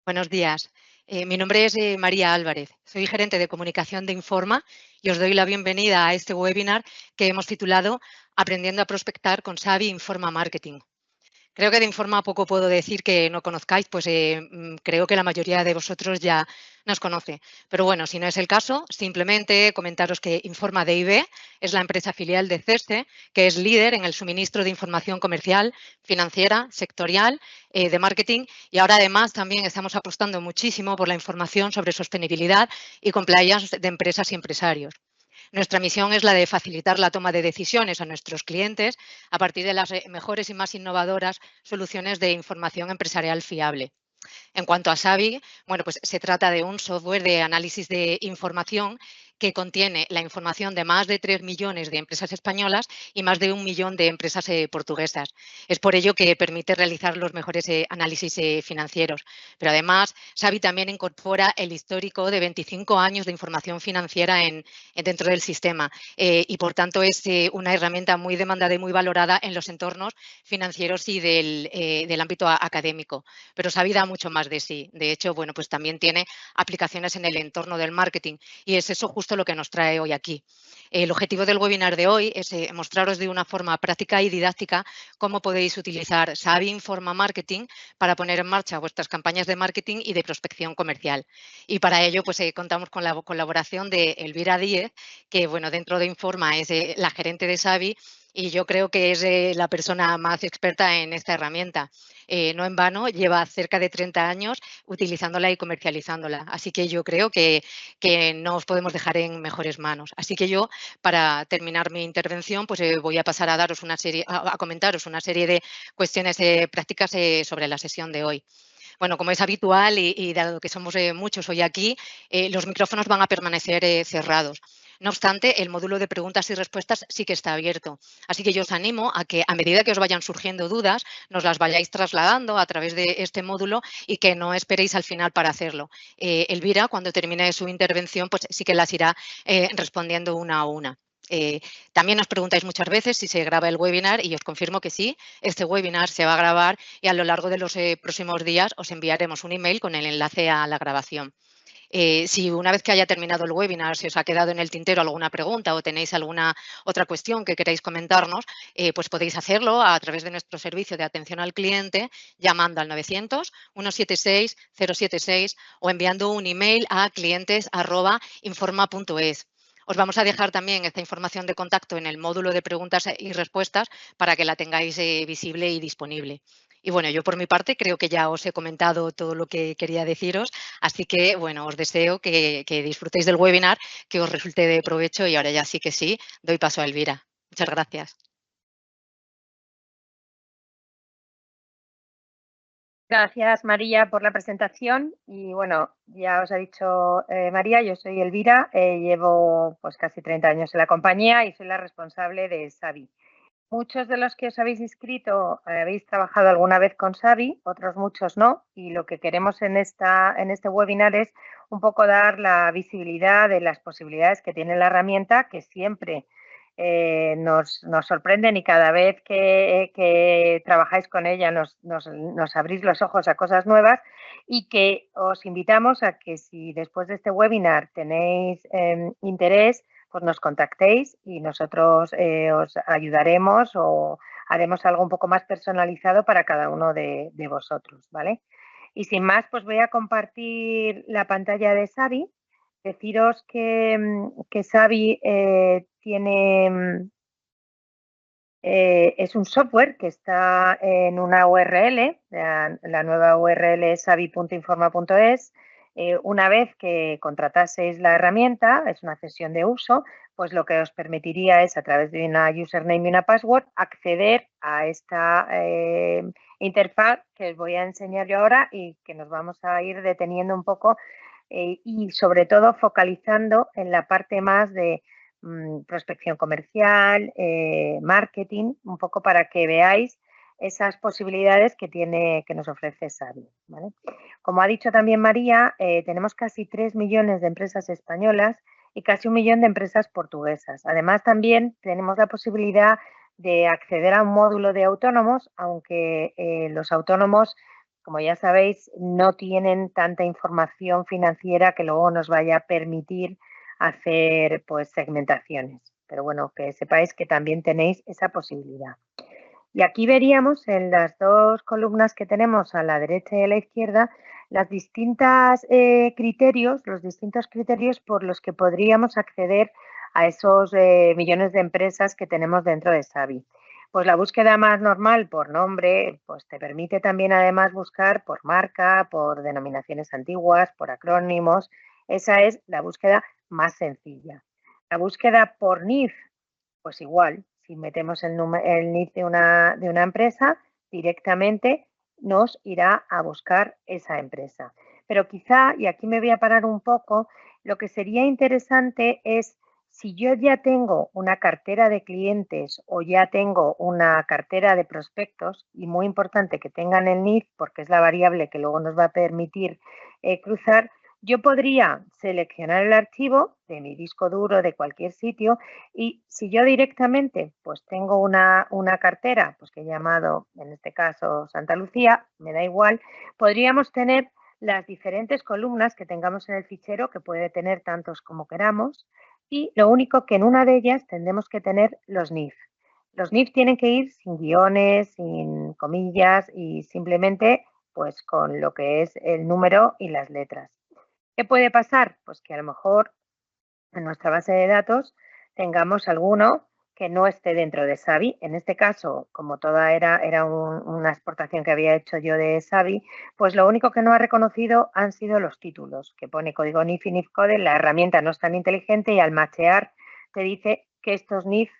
Buenos días. Mi nombre es María Álvarez. Soy gerente de comunicación de Informa y os doy la bienvenida a este webinar que hemos titulado Aprendiendo a prospectar con Xavi Informa Marketing. Creo que de Informa poco puedo decir que no conozcáis, pues creo que la mayoría de vosotros ya nos conoce. Pero bueno, si no es el caso, simplemente comentaros que Informa DIB es la empresa filial de CESCE, que es líder en el suministro de información comercial, financiera, sectorial, de marketing, y ahora además también estamos apostando muchísimo por la información sobre sostenibilidad y compliance de empresas y empresarios. Nuestra misión es la de facilitar la toma de decisiones a nuestros clientes a partir de las mejores y más innovadoras soluciones de información empresarial fiable. En cuanto a Xavi, bueno, pues se trata de un software de análisis de información que contiene la información de más de 3 millones de empresas españolas y más de 1 millón de empresas portuguesas. Es por ello que permite realizar los mejores análisis financieros. Pero además, Xavi también incorpora el histórico de 25 años de información financiera dentro del sistema y, por tanto, es una herramienta muy demandada y muy valorada en los entornos financieros y del ámbito académico. Pero Xavi da mucho más de sí. De hecho, bueno, pues también tiene aplicaciones en el entorno del marketing y es eso justo lo que nos trae hoy aquí. El objetivo del webinar de hoy es mostraros de una forma práctica y didáctica cómo podéis utilizar Xavi Informa Marketing para poner en marcha vuestras campañas de marketing y de prospección comercial. Y para ello, pues contamos con la colaboración de Elvira Díez, que bueno, dentro de Informa es la gerente de Xavi y yo creo que es la persona más experta en esta herramienta. No en vano, lleva cerca de 30 años utilizándola y comercializándola. Así que yo creo que no os podemos dejar en mejores manos. Así que yo, para terminar mi intervención, pues voy a pasar a daros una serie, a comentaros una serie de cuestiones prácticas sobre la sesión de hoy. Bueno, como es habitual y dado que somos muchos hoy aquí, los micrófonos van a permanecer cerrados. No obstante, el módulo de preguntas y respuestas sí que está abierto. Así que yo os animo a que, a medida que os vayan surgiendo dudas, nos las vayáis trasladando a través de este módulo y que no esperéis al final para hacerlo. Elvira, cuando termine su intervención, pues sí que las irá respondiendo una a una. También nos preguntáis muchas veces si se graba el webinar y os confirmo que sí, este webinar se va a grabar y a lo largo de los próximos días os enviaremos un email con el enlace a la grabación. Si una vez que haya terminado el webinar se os ha quedado en el tintero alguna pregunta o tenéis alguna otra cuestión que queráis comentarnos, pues podéis hacerlo a través de nuestro servicio de atención al cliente llamando al 900-176-076 o enviando un email a clientes@informa.es. Os vamos a dejar también esta información de contacto en el módulo de preguntas y respuestas para que la tengáis visible y disponible. Y bueno, yo por mi parte creo que ya os he comentado todo lo que quería deciros, así que bueno, os deseo que disfrutéis del webinar, que os resulte de provecho y ahora ya sí que sí, doy paso a Elvira. Muchas gracias. Gracias, María, por la presentación. Y bueno, ya os ha dicho María, yo soy Elvira, llevo pues casi 30 años en la compañía y soy la responsable de Xavi. Muchos de los que os habéis inscrito habéis trabajado alguna vez con Xavi, otros muchos no, y lo que queremos en este webinar es un poco dar la visibilidad de las posibilidades que tiene la herramienta, que siempre nos sorprenden y cada vez que trabajáis con ella nos abrís los ojos a cosas nuevas, y que os invitamos a que si después de este webinar tenéis interés, pues nos contactéis y nosotros os ayudaremos o haremos algo un poco más personalizado para cada uno de vosotros, ¿vale? Y sin más, pues voy a compartir la pantalla de Xavi. Deciros que Xavi es un software que está en una URL, la nueva URL es xavi.informa.es. Una vez que contrataseis la herramienta, es una cesión de uso, pues lo que os permitiría es, a través de una username y una password, acceder a esta interfaz que os voy a enseñar yo ahora y que nos vamos a ir deteniendo un poco y sobre todo focalizando en la parte más de prospección comercial, marketing, un poco para que veáis esas posibilidades que nos ofrece Xavi, ¿vale? Como ha dicho también María, tenemos casi 3 millones de empresas españolas y casi 1 millón de empresas portuguesas. Además, también tenemos la posibilidad de acceder a un módulo de autónomos, aunque los autónomos como ya sabéis, no tienen tanta información financiera que luego nos vaya a permitir hacer pues segmentaciones. Pero bueno, que sepáis que también tenéis esa posibilidad. Y aquí veríamos en las dos columnas que tenemos a la derecha y a la izquierda los distintos criterios por los que podríamos acceder a esos millones de empresas que tenemos dentro de Savi. Pues la búsqueda más normal por nombre, pues te permite también además buscar por marca, por denominaciones antiguas, por acrónimos. Esa es la búsqueda más sencilla. La búsqueda por NIF, pues igual, si metemos el NIF de una empresa, directamente nos irá a buscar esa empresa. Pero quizá, y aquí me voy a parar un poco, lo que sería interesante es si yo ya tengo una cartera de clientes o ya tengo una cartera de prospectos, y muy importante que tengan el NIF porque es la variable que luego nos va a permitir cruzar, yo podría seleccionar el archivo de mi disco duro de cualquier sitio y si yo directamente pues tengo una cartera pues que he llamado en este caso Santa Lucía, me da igual, podríamos tener las diferentes columnas que tengamos en el fichero, que puede tener tantos como queramos, y lo único que en una de ellas tendremos que tener los NIF. Los NIF tienen que ir sin guiones, sin comillas y simplemente pues con lo que es el número y las letras. ¿Qué puede pasar? Pues que a lo mejor en nuestra base de datos tengamos alguno que no esté dentro de Savi. En este caso, como toda era una exportación que había hecho yo de Savi, pues lo único que no ha reconocido han sido los títulos, que pone código NIF y NIF code. La herramienta no es tan inteligente y al machear te dice que estos NIF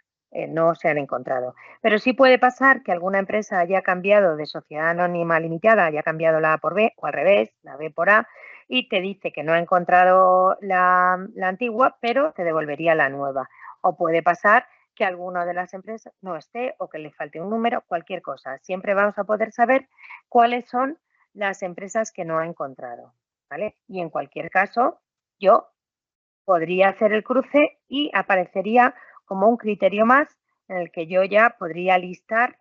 no se han encontrado. Pero sí puede pasar que alguna empresa haya cambiado de sociedad anónima limitada, haya cambiado la A por B o al revés, la B por A, y te dice que no ha encontrado la antigua, pero te devolvería la nueva. O puede pasar que alguna de las empresas no esté o que le falte un número, cualquier cosa. Siempre vamos a poder saber cuáles son las empresas que no ha encontrado, ¿vale? Y en cualquier caso, yo podría hacer el cruce y aparecería como un criterio más en el que yo ya podría listar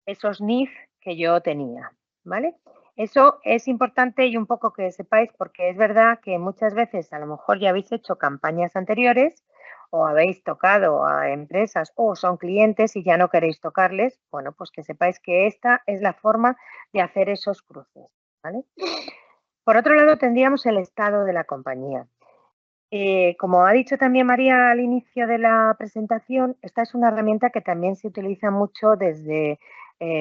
esos NIF que yo tenía, ¿vale? Eso es importante y un poco que sepáis porque es verdad que muchas veces a lo mejor ya habéis hecho campañas anteriores o habéis tocado a empresas o son clientes y ya no queréis tocarles, bueno, pues que sepáis que esta es la forma de hacer esos cruces, ¿vale? Por otro lado, tendríamos el estado de la compañía. Como ha dicho también María al inicio de la presentación, esta es una herramienta que también se utiliza mucho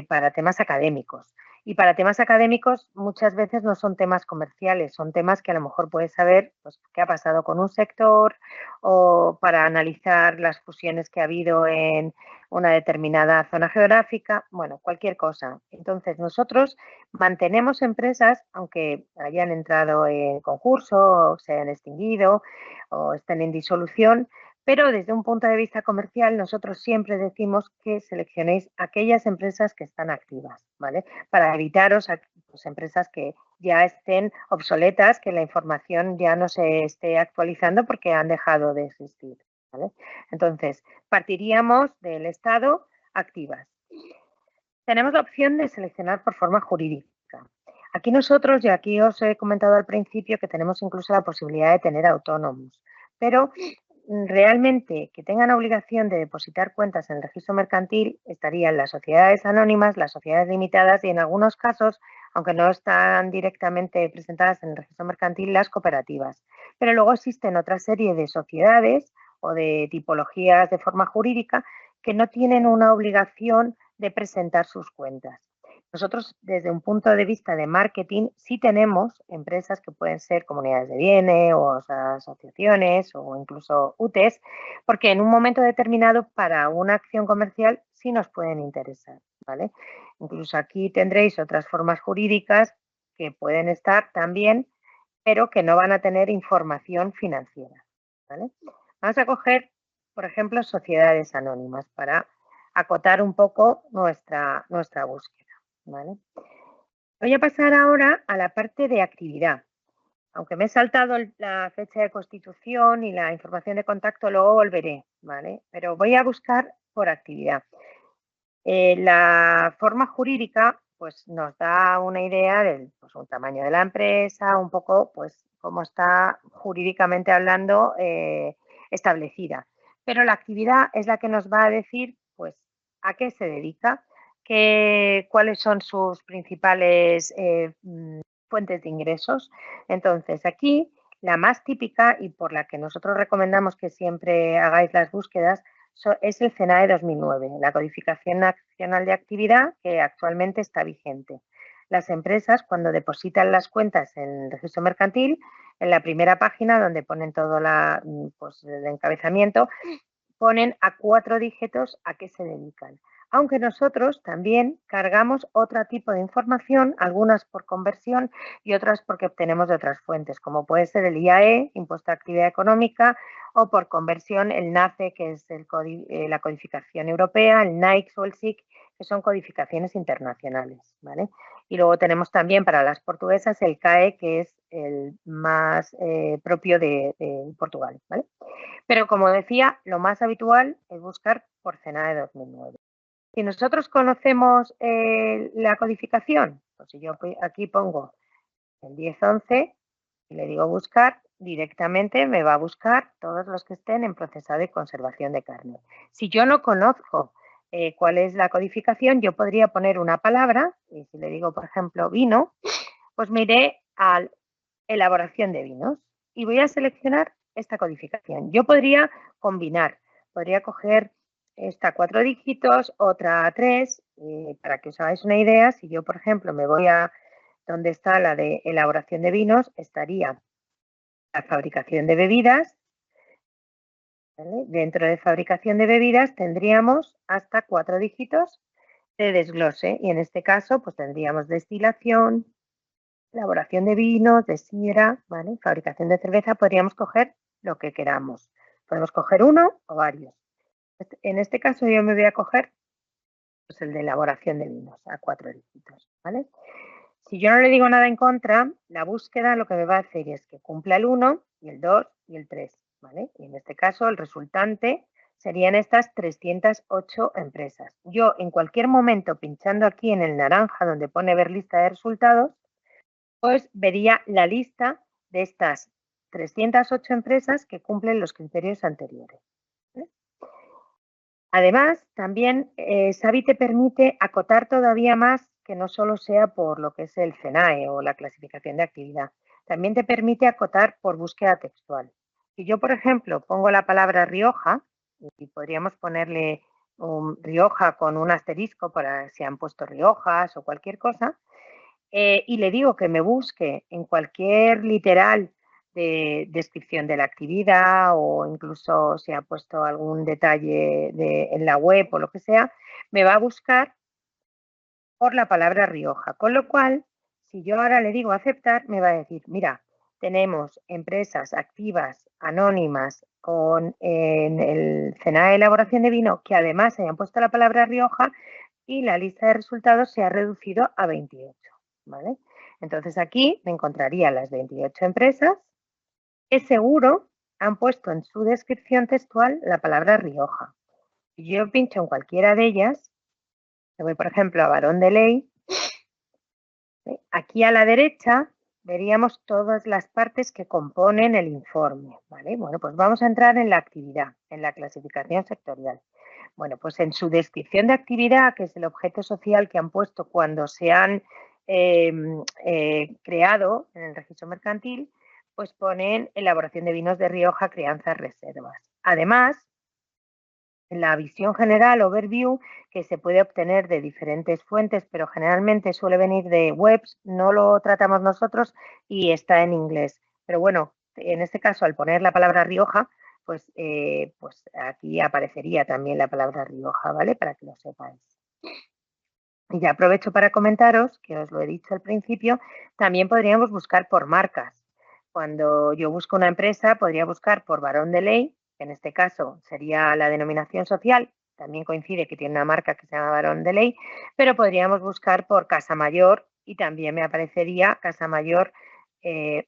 para temas académicos. Y para temas académicos muchas veces no son temas comerciales, son temas que a lo mejor puedes saber pues, qué ha pasado con un sector o para analizar las fusiones que ha habido en una determinada zona geográfica, bueno, cualquier cosa. Entonces nosotros mantenemos empresas, aunque hayan entrado en concurso o se hayan extinguido, o estén en disolución, pero desde un punto de vista comercial nosotros siempre decimos que seleccionéis aquellas empresas que están activas, ¿vale? Para evitaros pues, empresas que ya estén obsoletas, que la información ya no se esté actualizando porque han dejado de existir, ¿vale? Entonces, partiríamos del estado activas. Tenemos la opción de seleccionar por forma jurídica. Aquí nosotros, y aquí os he comentado al principio que tenemos incluso la posibilidad de tener autónomos, pero realmente que tengan obligación de depositar cuentas en el registro mercantil estarían las sociedades anónimas, las sociedades limitadas y en algunos casos, aunque no están directamente presentadas en el registro mercantil, las cooperativas. Pero luego existen otra serie de sociedades o de tipologías de forma jurídica que no tienen una obligación de presentar sus cuentas. Nosotros, desde un punto de vista de marketing, sí tenemos empresas que pueden ser comunidades de bienes o asociaciones o incluso UTEs, porque en un momento determinado para una acción comercial sí nos pueden interesar, ¿vale? Incluso aquí tendréis otras formas jurídicas que pueden estar también, pero que no van a tener información financiera, ¿vale? Vamos a coger, por ejemplo, sociedades anónimas para acotar un poco nuestra búsqueda. ¿Vale? Voy a pasar ahora a la parte de actividad. Aunque me he saltado la fecha de constitución y la información de contacto, luego volveré, ¿vale? Pero voy a buscar por actividad. La forma jurídica pues nos da una idea del pues, un tamaño de la empresa, un poco pues cómo está jurídicamente hablando establecida. Pero la actividad es la que nos va a decir pues a qué se dedica, cuáles son sus principales fuentes de ingresos. Entonces, aquí la más típica y por la que nosotros recomendamos que siempre hagáis las búsquedas es el CENAE 2009, la Codificación Nacional de Actividad que actualmente está vigente. Las empresas, cuando depositan las cuentas en el registro mercantil, en la primera página donde ponen todo pues, el encabezamiento, ponen a 4 dígitos a qué se dedican. Aunque nosotros también cargamos otro tipo de información, algunas por conversión y otras porque obtenemos de otras fuentes, como puede ser el IAE, Impuesto a Actividad Económica, o por conversión el NACE, que es la codificación europea, el NAICS o el SIC, que son codificaciones internacionales, ¿vale? Y luego tenemos también para las portuguesas el CAE, que es el más propio de Portugal, ¿vale? Pero como decía, lo más habitual es buscar por CENAE 2009. Si nosotros conocemos la codificación, pues si yo aquí pongo el 1011 y le digo buscar, directamente me va a buscar todos los que estén en procesado y conservación de carne. Si yo no conozco cuál es la codificación, yo podría poner una palabra, y si le digo, por ejemplo, vino, pues me iré a elaboración de vinos y voy a seleccionar esta codificación. Yo podría combinar, podría coger esta 4 dígitos, otra 3, para que os hagáis una idea, si yo, por ejemplo, me voy a donde está la de elaboración de vinos, estaría la fabricación de bebidas. ¿Vale? Dentro de fabricación de bebidas tendríamos hasta 4 dígitos de desglose y en este caso pues tendríamos destilación, elaboración de vinos, de sidra, ¿vale? Fabricación de cerveza, podríamos coger lo que queramos. Podemos coger uno o varios. En este caso yo me voy a coger pues, el de elaboración de vinos a 4 dígitos, ¿vale? Si yo no le digo nada en contra, la búsqueda lo que me va a hacer es que cumpla el 1 y el 2 y el 3, ¿vale? Y en este caso el resultante serían estas 308 empresas. Yo en cualquier momento pinchando aquí en el naranja donde pone ver lista de resultados, pues vería la lista de estas 308 empresas que cumplen los criterios anteriores. ¿Vale? Además, también Savi te permite acotar todavía más que no solo sea por lo que es el CENAE o la clasificación de actividad. También te permite acotar por búsqueda textual. Si yo, por ejemplo, pongo la palabra Rioja, y podríamos ponerle Rioja con un asterisco para si han puesto Riojas o cualquier cosa, y le digo que me busque en cualquier literal de descripción de la actividad o incluso si ha puesto algún detalle en la web o lo que sea, me va a buscar por la palabra Rioja. Con lo cual, si yo ahora le digo aceptar, me va a decir, mira, tenemos empresas activas, anónimas, en el CENAE de elaboración de vino que además hayan puesto la palabra Rioja y la lista de resultados se ha reducido a 28. ¿Vale? Entonces aquí me encontraría las 28 empresas que seguro han puesto en su descripción textual la palabra Rioja. Si yo pincho en cualquiera de ellas, me voy por ejemplo a Barón de Ley, aquí a la derecha veríamos todas las partes que componen el informe. ¿Vale? Bueno, pues vamos a entrar en la actividad, en la clasificación sectorial. Bueno, pues en su descripción de actividad, que es el objeto social que han puesto cuando se han creado en el registro mercantil, pues ponen elaboración de vinos de Rioja, crianzas, reservas. Además, en la visión general, overview, que se puede obtener de diferentes fuentes, pero generalmente suele venir de webs, no lo tratamos nosotros y está en inglés. Pero bueno, en este caso, al poner la palabra Rioja, pues aquí aparecería también la palabra Rioja, ¿vale? Para que lo sepáis. Y ya aprovecho para comentaros, que os lo he dicho al principio, también podríamos buscar por marcas. Cuando yo busco una empresa, podría buscar por Barón de Ley, que en este caso sería la denominación social, también coincide que tiene una marca que se llama Barón de Ley, pero podríamos buscar por Casa Mayor y también me aparecería Casa Mayor,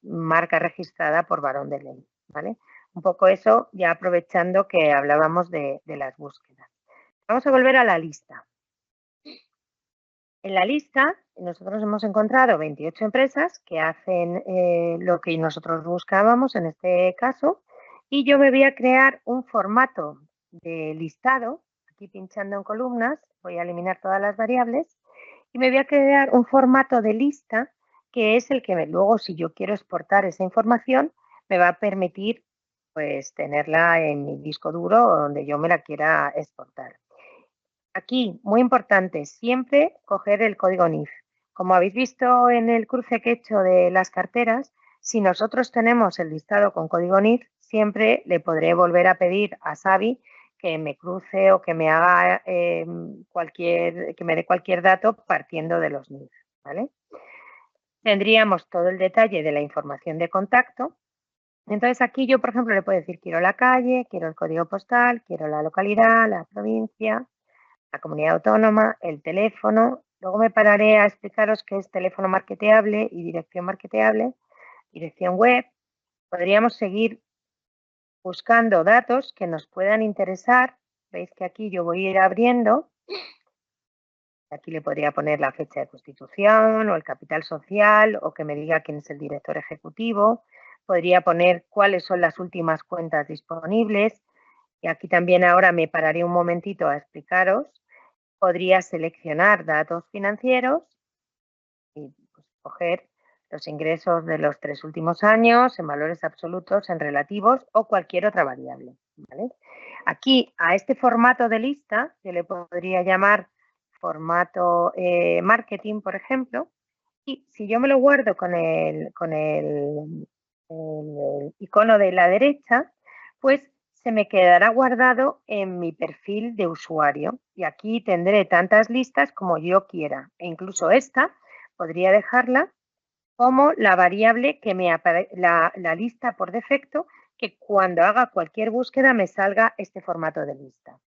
marca registrada por Barón de Ley, ¿vale? Un poco eso, ya aprovechando que hablábamos de las búsquedas. Vamos a volver a la lista. En la lista nosotros hemos encontrado 28 empresas que hacen lo que nosotros buscábamos en este caso, y yo me voy a crear un formato de listado, aquí pinchando en columnas, voy a eliminar todas las variables y me voy a crear un formato de lista que es el que luego, si yo quiero exportar esa información, me va a permitir pues tenerla en mi disco duro o donde yo me la quiera exportar. Aquí, muy importante, siempre coger el código NIF. Como habéis visto en el cruce que he hecho de las carteras, si nosotros tenemos el listado con código NIF, siempre le podré volver a pedir a Xavi que me cruce o que me haga que me dé cualquier dato partiendo de los NIF, ¿vale? Tendríamos todo el detalle de la información de contacto. Entonces aquí yo, por ejemplo, le puedo decir quiero la calle, quiero el código postal, quiero la localidad, la provincia, la comunidad autónoma, el teléfono. Luego me pararé a explicaros qué es teléfono marketeable y dirección marketeable, dirección web. Podríamos seguir buscando datos que nos puedan interesar. Veis que aquí yo voy a ir abriendo. Aquí le podría poner la fecha de constitución o el capital social o que me diga quién es el director ejecutivo. Podría poner cuáles son las últimas cuentas disponibles. Y aquí también ahora me pararé un momentito a explicaros. Podría seleccionar datos financieros y pues, coger los ingresos de los 3 últimos años en valores absolutos, en relativos o cualquier otra variable, ¿vale? Aquí a este formato de lista yo le podría llamar formato marketing, por ejemplo, y si yo me lo guardo con el icono de la derecha, pues se me quedará guardado en mi perfil de usuario y aquí tendré tantas listas como yo quiera e incluso esta podría dejarla como la variable que me la lista por defecto, que cuando haga cualquier búsqueda me salga este formato de lista.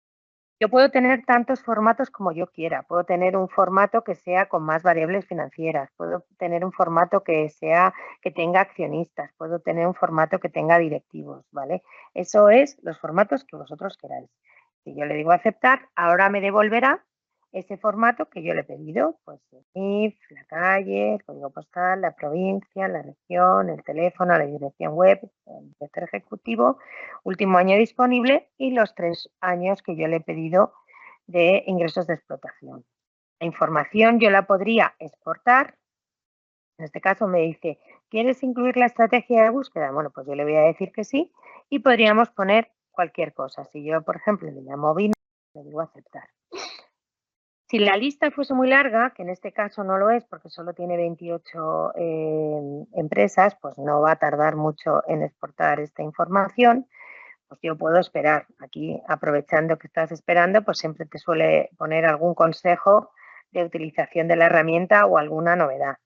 Yo puedo tener tantos formatos como yo quiera. Puedo tener un formato que sea con más variables financieras. Puedo tener un formato que tenga accionistas. Puedo tener un formato que tenga directivos, ¿vale? Eso es los formatos que vosotros queráis. Si yo le digo aceptar, ahora me devolverá ese formato que yo le he pedido, pues el NIF, la calle, el código postal, la provincia, la región, el teléfono, la dirección web, el director ejecutivo, último año disponible y los 3 años que yo le he pedido de ingresos de explotación. La información yo la podría exportar. En este caso me dice, ¿quieres incluir la estrategia de búsqueda? Bueno, pues yo le voy a decir que sí y podríamos poner cualquier cosa. Si yo, por ejemplo, le llamo vino, le digo aceptar. Si la lista fuese muy larga, que en este caso no lo es porque solo tiene 28 empresas, pues no va a tardar mucho en exportar esta información. Pues yo puedo esperar. Aquí, aprovechando que estás esperando, pues siempre te suele poner algún consejo de utilización de la herramienta o alguna novedad.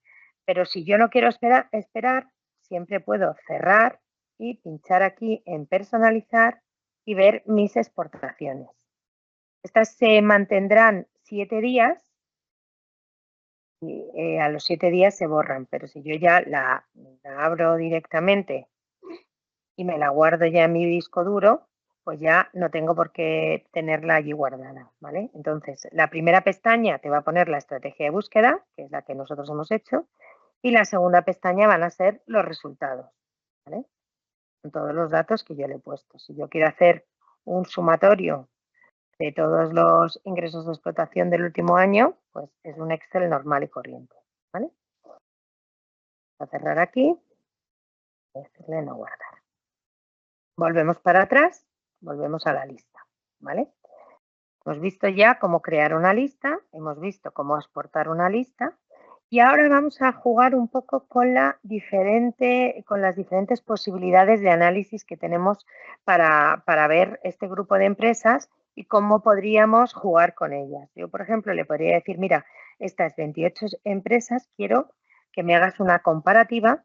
Pero si yo no quiero esperar, siempre puedo cerrar y pinchar aquí en personalizar y ver mis exportaciones. Estas se mantendrán 7 días y a los 7 días se borran, pero si yo ya la abro directamente y me la guardo ya en mi disco duro, pues ya no tengo por qué tenerla allí guardada, ¿vale? Entonces, la primera pestaña te va a poner la estrategia de búsqueda, que es la que nosotros hemos hecho, y la segunda pestaña van a ser los resultados, ¿vale? Con todos los datos que yo le he puesto. Si yo quiero hacer un sumatorio de todos los ingresos de explotación del último año, pues es un Excel normal y corriente, ¿vale? Voy a cerrar aquí y decirle no guardar. Volvemos para atrás, volvemos a la lista, ¿vale? Hemos visto ya cómo crear una lista, hemos visto cómo exportar una lista y ahora vamos a jugar un poco con las diferentes posibilidades de análisis que tenemos para ver este grupo de empresas y cómo podríamos jugar con ellas. Yo, por ejemplo, le podría decir, mira, estas 28 empresas quiero que me hagas una comparativa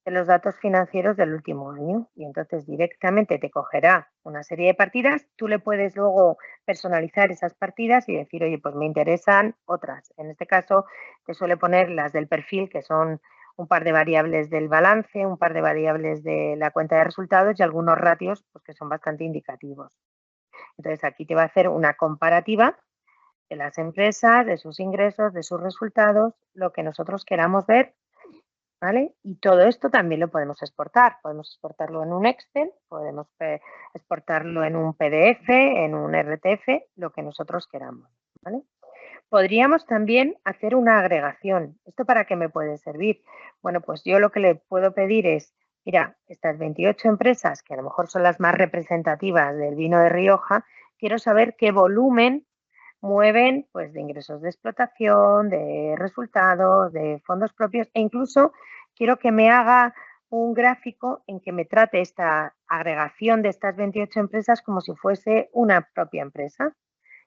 de los datos financieros del último año y entonces directamente te cogerá una serie de partidas, tú le puedes luego personalizar esas partidas y decir, oye, pues me interesan otras. En este caso te suele poner las del perfil, que son un par de variables del balance, un par de variables de la cuenta de resultados y algunos ratios pues, que son bastante indicativos. Entonces aquí te va a hacer una comparativa de las empresas, de sus ingresos, de sus resultados, lo que nosotros queramos ver, ¿vale? Y todo esto también lo podemos exportarlo en un Excel, podemos exportarlo en un PDF, en un RTF, lo que nosotros queramos, ¿vale? Podríamos también hacer una agregación. ¿Esto para qué me puede servir? Bueno, pues yo lo que le puedo pedir es, mira, estas 28 empresas, que a lo mejor son las más representativas del vino de Rioja, quiero saber qué volumen mueven pues, de ingresos de explotación, de resultados, de fondos propios e incluso quiero que me haga un gráfico en que me trate esta agregación de estas 28 empresas como si fuese una propia empresa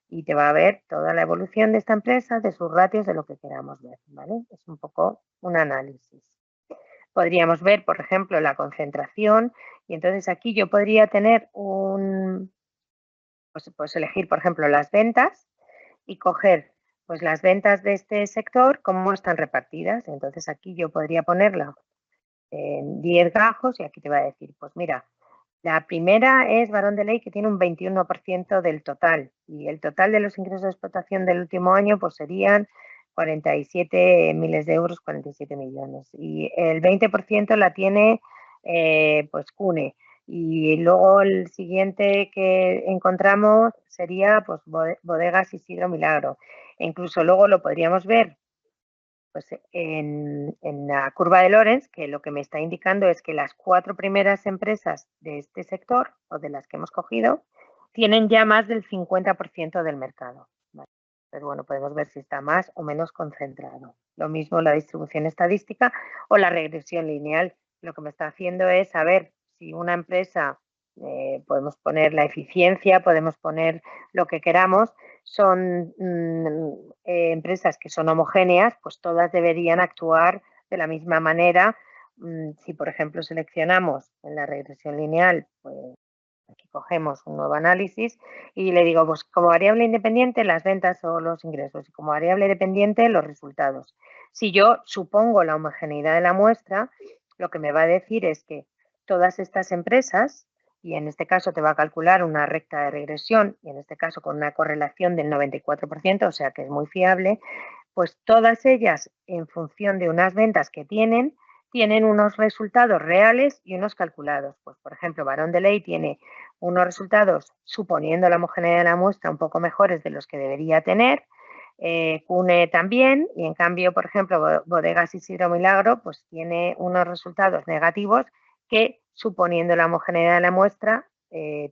y te va a ver toda la evolución de esta empresa, de sus ratios, de lo que queramos ver, ¿vale? Es un poco un análisis. Podríamos ver, por ejemplo, la concentración y entonces aquí yo podría tener pues elegir, por ejemplo, las ventas y coger pues las ventas de este sector, cómo están repartidas. Entonces aquí yo podría ponerla en 10 gajos y aquí te va a decir, pues mira, la primera es Barón de Ley, que tiene un 21% del total y el total de los ingresos de explotación del último año pues serían 47 miles de euros, 47 millones. Y el 20% la tiene pues CUNE. Y luego el siguiente que encontramos sería pues Bodegas Isidro Milagro. E incluso luego lo podríamos ver pues en la curva de Lorenz, que lo que me está indicando es que las 4 primeras empresas de este sector o de las que hemos cogido tienen ya más del 50% del mercado. ¿Vale? Pero bueno, podemos ver si está más o menos concentrado. Lo mismo la distribución estadística o la regresión lineal. Lo que me está haciendo es saber si una empresa, podemos poner la eficiencia, podemos poner lo que queramos, son empresas que son homogéneas, pues todas deberían actuar de la misma manera. Si, por ejemplo, seleccionamos en la regresión lineal, pues aquí cogemos un nuevo análisis y le digo, pues como variable independiente las ventas o los ingresos y como variable dependiente los resultados. Si yo supongo la homogeneidad de la muestra, lo que me va a decir es que todas estas empresas, y en este caso te va a calcular una recta de regresión, y en este caso con una correlación del 94%, o sea que es muy fiable, pues todas ellas en función de unas ventas que tienen unos resultados reales y unos calculados. Pues, por ejemplo, Barón de Ley tiene unos resultados, suponiendo la homogeneidad de la muestra, un poco mejores de los que debería tener. CUNE también, y en cambio, por ejemplo, Bodegas Isidro Milagro, pues tiene unos resultados negativos que, suponiendo la homogeneidad de la muestra,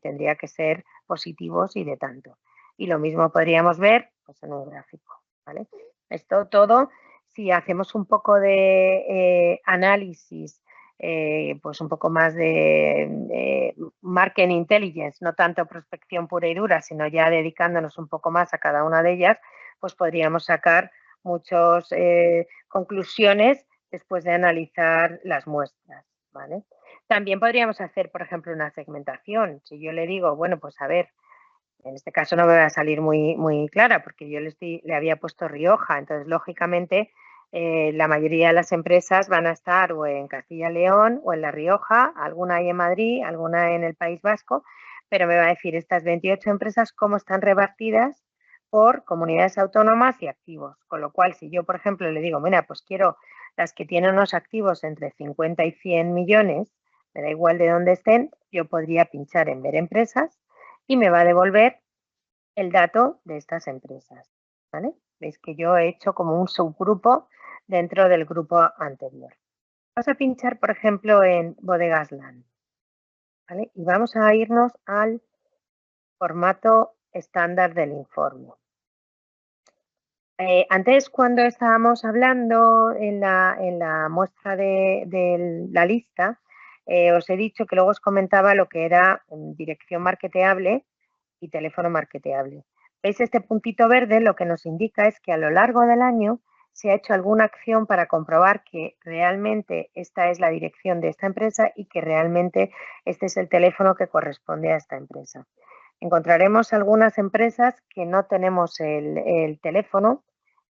tendría que ser positivos y de tanto. Y lo mismo podríamos ver pues, en un gráfico, ¿vale? Esto todo, si hacemos un poco de análisis, pues un poco más de market intelligence, no tanto prospección pura y dura, sino ya dedicándonos un poco más a cada una de ellas, pues podríamos sacar muchas conclusiones después de analizar las muestras, ¿vale? También podríamos hacer, por ejemplo, una segmentación. Si yo le digo, bueno, pues a ver, en este caso no me va a salir muy clara porque yo le había puesto Rioja, entonces lógicamente la mayoría de las empresas van a estar o en Castilla y León o en La Rioja, alguna hay en Madrid, alguna en el País Vasco, pero me va a decir estas 28 empresas cómo están repartidas por comunidades autónomas y activos, con lo cual si yo por ejemplo le digo, mira, pues quiero las que tienen unos activos entre 50 y 100 millones, me da igual de dónde estén, yo podría pinchar en ver empresas y me va a devolver el dato de estas empresas, ¿vale? Veis que yo he hecho como un subgrupo dentro del grupo anterior. Vamos a pinchar, por ejemplo, en Bodegas Land, ¿vale? Y vamos a irnos al formato estándar del informe. Antes, cuando estábamos hablando en la muestra de la lista, os he dicho que luego os comentaba lo que era dirección marketeable y teléfono marketeable. ¿Veis este puntito verde? Lo que nos indica es que a lo largo del año se ha hecho alguna acción para comprobar que realmente esta es la dirección de esta empresa y que realmente este es el teléfono que corresponde a esta empresa. Encontraremos algunas empresas que no tenemos el teléfono.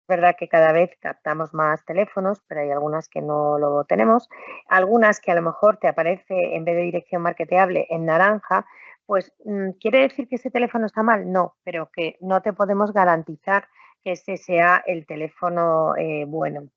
Es verdad que cada vez captamos más teléfonos, pero hay algunas que no lo tenemos. Algunas que a lo mejor te aparece en vez de dirección marketeable en naranja, Pues, ¿quiere decir que ese teléfono está mal? No, pero que no te podemos garantizar que ese sea el teléfono bueno.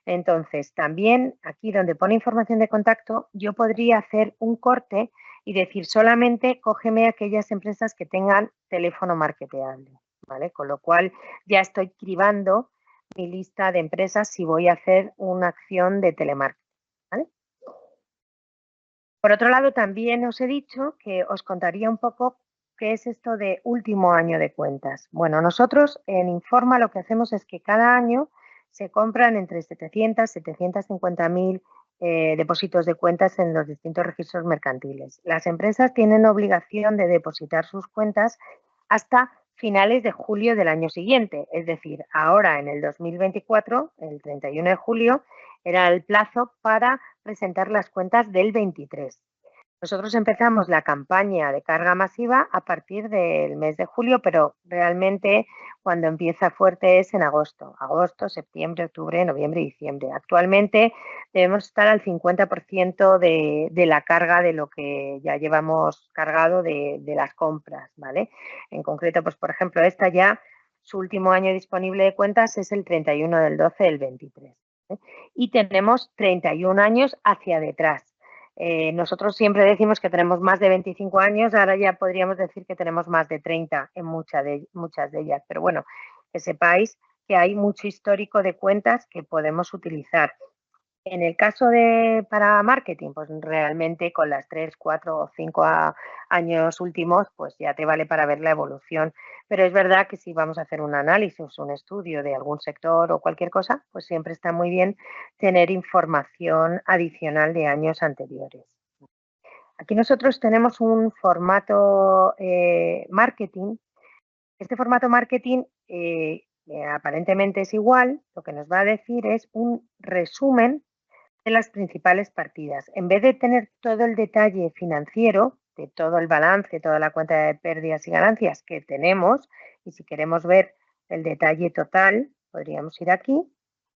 Entonces, también aquí donde pone información de contacto, yo podría hacer un corte y decir solamente cógeme aquellas empresas que tengan teléfono marketeable, ¿vale? Con lo cual ya estoy cribando mi lista de empresas si voy a hacer una acción de telemarketing, ¿vale? Por otro lado, también os he dicho que os contaría un poco qué es esto de último año de cuentas. Bueno, nosotros en Informa lo que hacemos es que cada año se compran entre 700 y 750.000 depósitos de cuentas en los distintos registros mercantiles. Las empresas tienen obligación de depositar sus cuentas hasta finales de julio del año siguiente, es decir, ahora en el 2024, el 31 de julio, era el plazo para presentar las cuentas del 23. Nosotros empezamos la campaña de carga masiva a partir del mes de julio, pero realmente cuando empieza fuerte es en agosto. Agosto, septiembre, octubre, noviembre y diciembre. Actualmente debemos estar al 50% de la carga de lo que ya llevamos cargado de las compras, ¿vale? En concreto, pues por ejemplo, esta ya, su último año disponible de cuentas es el 31 del 12 del 23. Y tenemos 31 años hacia detrás. Nosotros siempre decimos que tenemos más de 25 años, ahora ya podríamos decir que tenemos más de 30 en muchas de ellas, pero bueno, que sepáis que hay mucho histórico de cuentas que podemos utilizar. En el caso de para marketing, pues realmente con las 3, 4 o 5 años últimos, pues ya te vale para ver la evolución. Pero es verdad que si vamos a hacer un análisis, un estudio de algún sector o cualquier cosa, pues siempre está muy bien tener información adicional de años anteriores. Aquí nosotros tenemos un formato marketing. Este formato marketing aparentemente es igual, lo que nos va a decir es un resumen de las principales partidas. En vez de tener todo el detalle financiero, de todo el balance, toda la cuenta de pérdidas y ganancias que tenemos, y si queremos ver el detalle total, podríamos ir aquí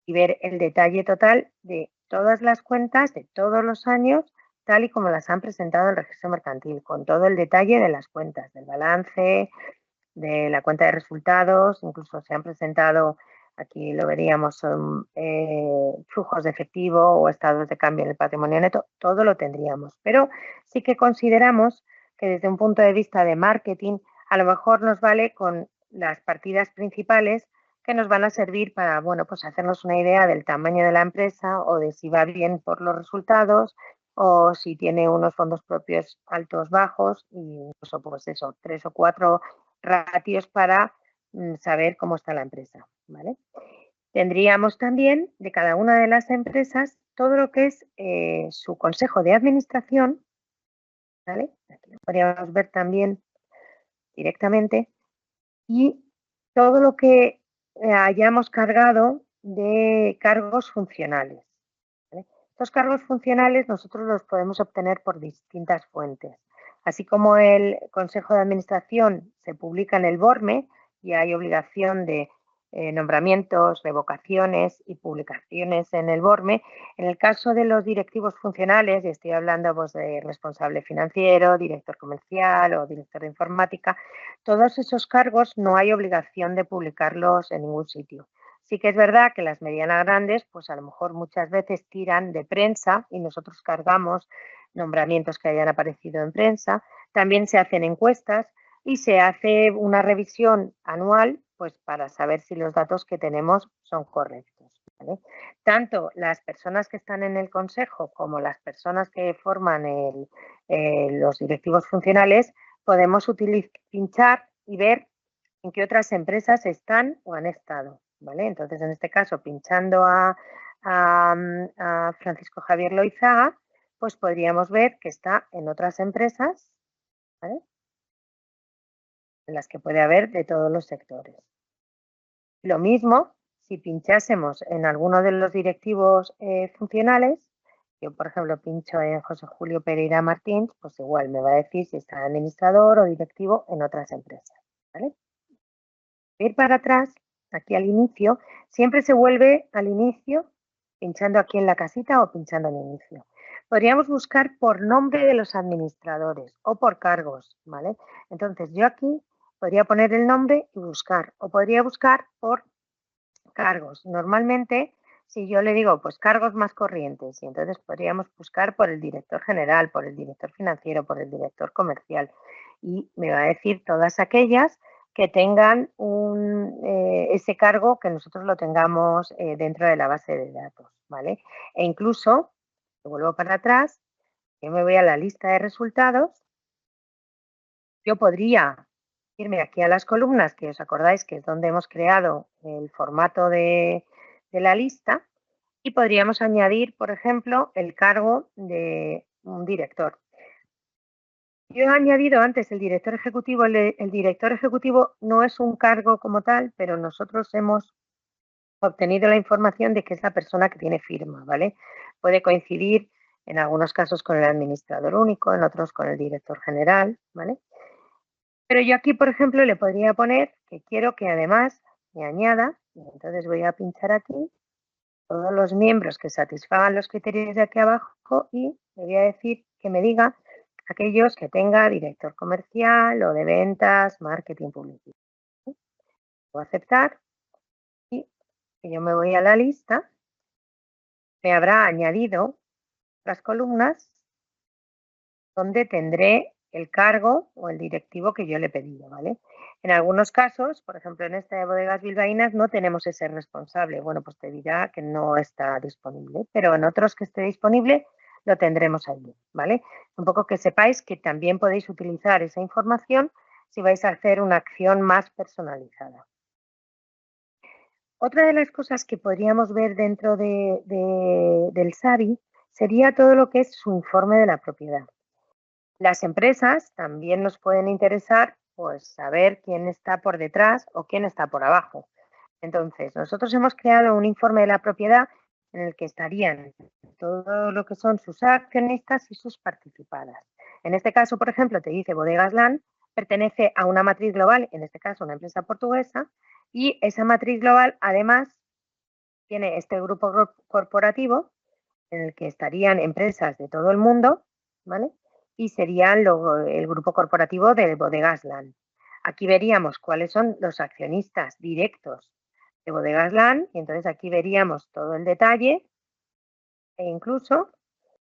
y ver el detalle total de todas las cuentas de todos los años, tal y como las han presentado en el registro mercantil, con todo el detalle de las cuentas, del balance, de la cuenta de resultados, incluso se han presentado, aquí lo veríamos, son flujos de efectivo o estados de cambio en el patrimonio neto, todo lo tendríamos. Pero sí que consideramos que desde un punto de vista de marketing, a lo mejor nos vale con las partidas principales que nos van a servir para, bueno, pues hacernos una idea del tamaño de la empresa o de si va bien por los resultados o si tiene unos fondos propios altos, bajos, y incluso pues eso, 3 o 4 ratios para saber cómo está la empresa, ¿vale? Tendríamos también de cada una de las empresas todo lo que es su consejo de administración, ¿vale? Aquí lo podríamos ver también directamente, y todo lo que hayamos cargado de cargos funcionales, ¿vale? Estos cargos funcionales nosotros los podemos obtener por distintas fuentes. Así como el Consejo de Administración se publica en el BORME y hay obligación de nombramientos, revocaciones y publicaciones en el BORME, en el caso de los directivos funcionales, y estoy hablando pues, de responsable financiero, director comercial o director de informática, todos esos cargos no hay obligación de publicarlos en ningún sitio. Sí que es verdad que las medianas grandes, pues a lo mejor muchas veces tiran de prensa y nosotros cargamos nombramientos que hayan aparecido en prensa. También se hacen encuestas y se hace una revisión anual, pues para saber si los datos que tenemos son correctos, ¿vale? Tanto las personas que están en el consejo como las personas que forman los directivos funcionales podemos pinchar y ver en qué otras empresas están o han estado, ¿vale? Entonces, en este caso, pinchando a Francisco Javier Loizaga, pues podríamos ver que está en otras empresas, ¿vale? En las que puede haber de todos los sectores. Lo mismo si pinchásemos en alguno de los directivos funcionales. Yo, por ejemplo, pincho en José Julio Pereira Martín, pues igual me va a decir si está administrador o directivo en otras empresas, ¿vale? Ir para atrás, aquí al inicio, siempre se vuelve al inicio pinchando aquí en la casita o pinchando en inicio. podríamos buscar por nombre de los administradores o por cargos, ¿vale? Entonces, yo aquí podría poner el nombre y buscar, o podría buscar por cargos. Normalmente, si yo le digo, pues cargos más corrientes, y entonces podríamos buscar por el director general, por el director financiero, por el director comercial, y me va a decir todas aquellas que tengan ese cargo que nosotros lo tengamos dentro de la base de datos, ¿vale? E incluso, vuelvo para atrás, yo me voy a la lista de resultados, yo podría irme aquí a las columnas, que os acordáis que es donde hemos creado el formato de la lista, y podríamos añadir, por ejemplo, el cargo de un director. Yo he añadido antes el director ejecutivo. El director ejecutivo no es un cargo como tal, pero nosotros hemos obtenido la información de que es la persona que tiene firma, ¿vale? Puede coincidir en algunos casos con el administrador único, en otros con el director general, ¿vale? Pero yo aquí, por ejemplo, le podría poner que quiero que además me añada, y entonces voy a pinchar aquí, todos los miembros que satisfagan los criterios de aquí abajo, y le voy a decir que me diga aquellos que tenga director comercial o de ventas, marketing, publicidad. Voy a aceptar y yo me voy a la lista, me habrá añadido las columnas donde tendré el cargo o el directivo que yo le he pedido, ¿vale? En algunos casos, por ejemplo, en esta de bodegas bilbaínas no tenemos ese responsable. Bueno, pues te dirá que no está disponible, pero en otros que esté disponible lo tendremos allí, ¿vale? Un poco que sepáis que también podéis utilizar esa información si vais a hacer una acción más personalizada. Otra de las cosas que podríamos ver dentro del SABI sería todo lo que es su informe de la propiedad. Las empresas también nos pueden interesar, pues, saber quién está por detrás o quién está por abajo. Entonces, nosotros hemos creado un informe de la propiedad en el que estarían todo lo que son sus accionistas y sus participadas. En este caso, por ejemplo, te dice Bodegas Land, pertenece a una matriz global, en este caso una empresa portuguesa, y esa matriz global además tiene este grupo corporativo en el que estarían empresas de todo el mundo, ¿vale? Y sería el grupo corporativo de Bodegas Land. Aquí veríamos cuáles son los accionistas directos de Bodegas Land, y entonces aquí veríamos todo el detalle e incluso,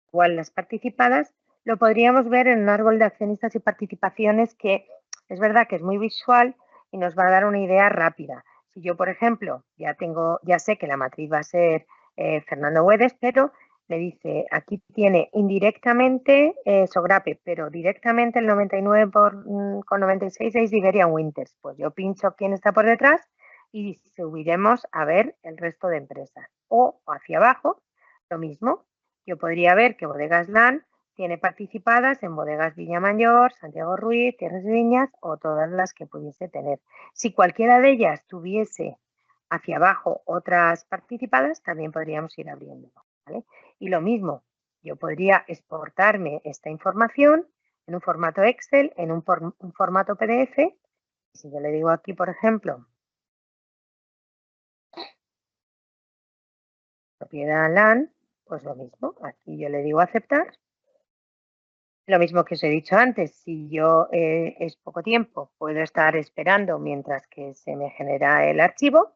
igual las participadas, lo podríamos ver en un árbol de accionistas y participaciones que es verdad que es muy visual y nos va a dar una idea rápida. Si yo, por ejemplo, ya sé que la matriz va a ser Fernando Güedes, pero le dice, aquí tiene indirectamente Sogrape, pero directamente el 99,96 es Iberian Winters. Pues yo pincho quién está por detrás y subiremos a ver el resto de empresas. O hacia abajo, lo mismo. Yo podría ver que Bodegas Land tiene participadas en Bodegas Villamayor, Santiago Ruiz, Tierras de Viñas o todas las que pudiese tener. Si cualquiera de ellas tuviese hacia abajo otras participadas, también podríamos ir abriendo, ¿vale? Y lo mismo, yo podría exportarme esta información en un formato Excel, en un formato PDF. Si yo le digo aquí, por ejemplo, propiedad LAN, pues lo mismo, aquí yo le digo aceptar. Lo mismo que os he dicho antes, si yo es poco tiempo, puedo estar esperando mientras que se me genera el archivo,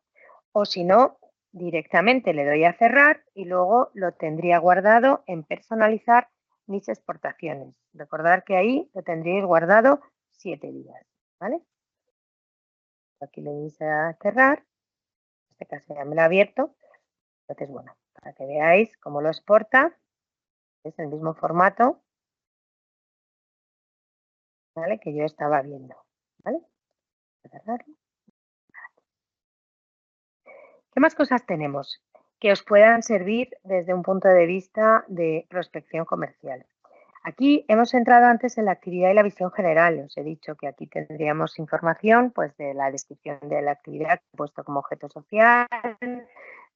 o si no, directamente le doy a cerrar y luego lo tendría guardado en personalizar mis exportaciones. Recordad que ahí lo tendríais guardado 7 días, ¿vale? Aquí le doy a cerrar, en este caso ya me lo ha abierto. Entonces, bueno, para que veáis cómo lo exporta, es el mismo formato, ¿vale? Que yo estaba viendo, ¿vale? Cerrarlo. ¿Qué más cosas tenemos que os puedan servir desde un punto de vista de prospección comercial? Aquí hemos entrado antes en la actividad y la visión general. Os he dicho que aquí tendríamos información, pues, de la descripción de la actividad puesto como objeto social,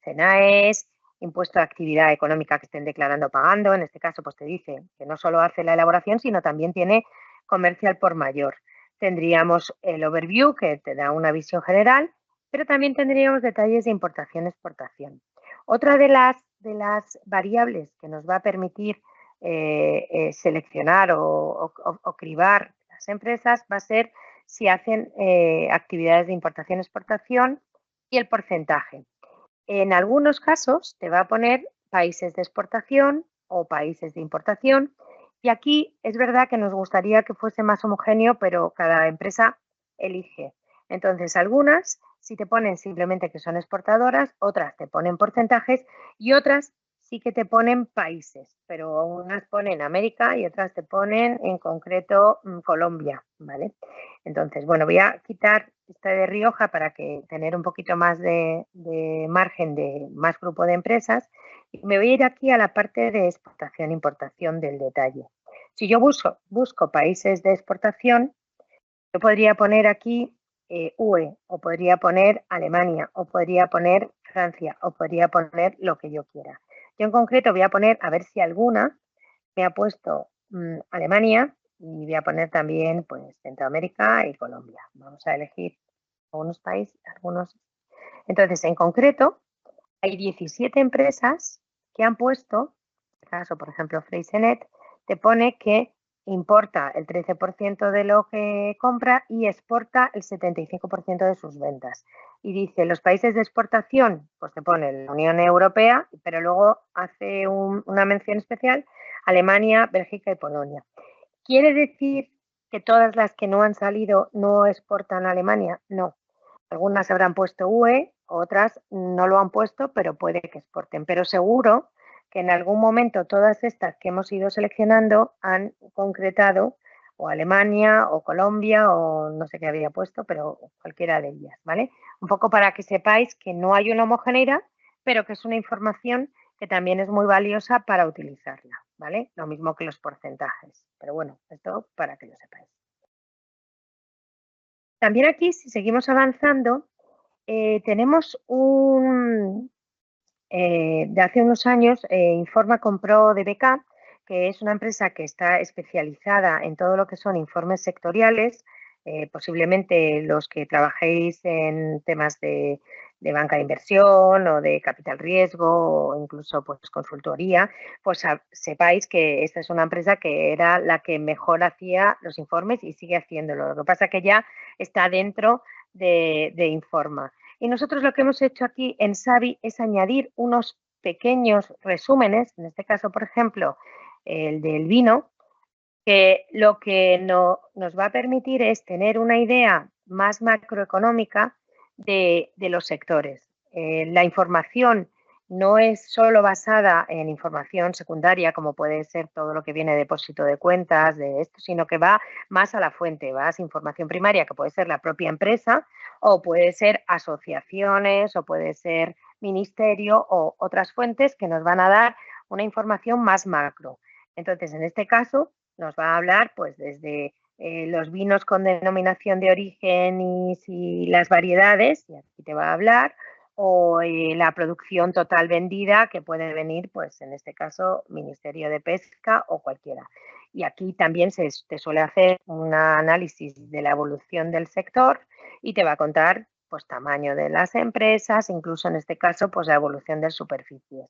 CENAES, impuesto de actividad económica que estén declarando o pagando. En este caso, pues te dice que no solo hace la elaboración, sino también tiene comercial por mayor. Tendríamos el overview, que te da una visión general, pero también tendríamos detalles de importación-exportación. Otra de las variables que nos va a permitir seleccionar o cribar las empresas va a ser si hacen actividades de importación-exportación y el porcentaje. En algunos casos te va a poner países de exportación o países de importación y aquí es verdad que nos gustaría que fuese más homogéneo, pero cada empresa elige. Entonces, algunas sí te ponen simplemente que son exportadoras, otras te ponen porcentajes y otras sí que te ponen países, pero unas ponen América y otras te ponen en concreto Colombia, ¿vale? Entonces, bueno, voy a quitar esta de Rioja para que tener un poquito más de margen de más grupo de empresas. Y me voy a ir aquí a la parte de exportación e importación del detalle. Si yo busco países de exportación, yo podría poner aquí UE, o podría poner Alemania, o podría poner Francia, o podría poner lo que yo quiera. Yo en concreto voy a poner, a ver si alguna me ha puesto Alemania, y voy a poner también pues Centroamérica y Colombia. Vamos a elegir algunos países, algunos. Entonces, en concreto, hay 17 empresas que han puesto, en este caso, por ejemplo, Freysenet, te pone que importa el 13% de lo que compra y exporta el 75% de sus ventas. Y dice, los países de exportación, pues te pone la Unión Europea, pero luego hace una mención especial, Alemania, Bélgica y Polonia. ¿Quiere decir que todas las que no han salido no exportan a Alemania? No. Algunas habrán puesto UE, otras no lo han puesto, pero puede que exporten. Pero seguro que en algún momento todas estas que hemos ido seleccionando han concretado o Alemania o Colombia o no sé qué había puesto, pero cualquiera de ellas, ¿vale? Un poco para que sepáis que no hay una homogeneidad, pero que es una información que también es muy valiosa para utilizarla, ¿vale? Lo mismo que los porcentajes. Pero bueno, esto para que lo sepáis. También aquí, si seguimos avanzando, tenemos de hace unos años, Informa compró DBK, que es una empresa que está especializada en todo lo que son informes sectoriales, posiblemente los que trabajéis en temas de banca de inversión o de capital riesgo o incluso pues, consultoría, pues sepáis que esta es una empresa que era la que mejor hacía los informes y sigue haciéndolo. Lo que pasa es que ya está dentro de Informa. Y nosotros lo que hemos hecho aquí en Savi es añadir unos pequeños resúmenes, en este caso, por ejemplo, el del vino, que lo que nos va a permitir es tener una idea más macroeconómica de los sectores. La información no es solo basada en información secundaria, como puede ser todo lo que viene de depósito de cuentas, de esto, sino que va más a la fuente, va a información primaria, que puede ser la propia empresa, o puede ser asociaciones, o puede ser ministerio, o otras fuentes que nos van a dar una información más macro. Entonces, en este caso, nos va a hablar pues desde los vinos con denominación de origen y si las variedades, y aquí te va a hablar, o la producción total vendida, que puede venir, pues en este caso, Ministerio de Pesca o cualquiera. Y aquí también te suele hacer un análisis de la evolución del sector y te va a contar pues tamaño de las empresas, incluso en este caso, pues la evolución de superficies.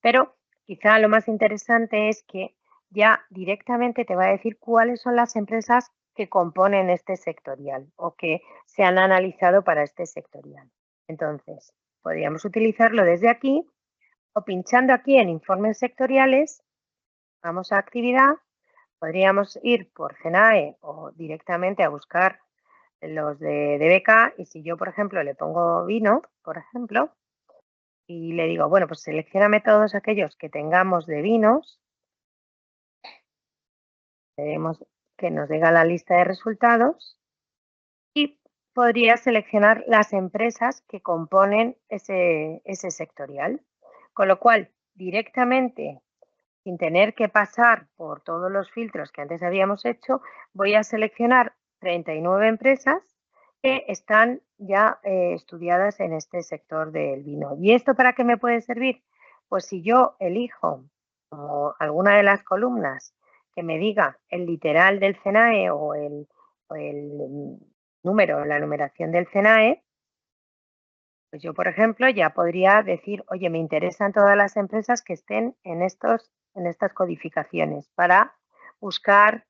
Pero quizá lo más interesante es que ya directamente te va a decir cuáles son las empresas que componen este sectorial o que se han analizado para este sectorial. Entonces, podríamos utilizarlo desde aquí o pinchando aquí en informes sectoriales, vamos a actividad, podríamos ir por CENAE o directamente a buscar los de DBK y si yo, por ejemplo, le pongo vino, por ejemplo, y le digo, bueno, pues seleccióname todos aquellos que tengamos de vinos, tenemos que nos diga la lista de resultados y podría seleccionar las empresas que componen ese sectorial. Con lo cual, directamente, sin tener que pasar por todos los filtros que antes habíamos hecho, voy a seleccionar 39 empresas que están ya estudiadas en este sector del vino. ¿Y esto para qué me puede servir? Pues si yo elijo como alguna de las columnas que me diga el literal del CENAE o el número, la numeración del CENAE, pues yo, por ejemplo, ya podría decir, oye, me interesan todas las empresas que estén en estos en estas codificaciones para buscar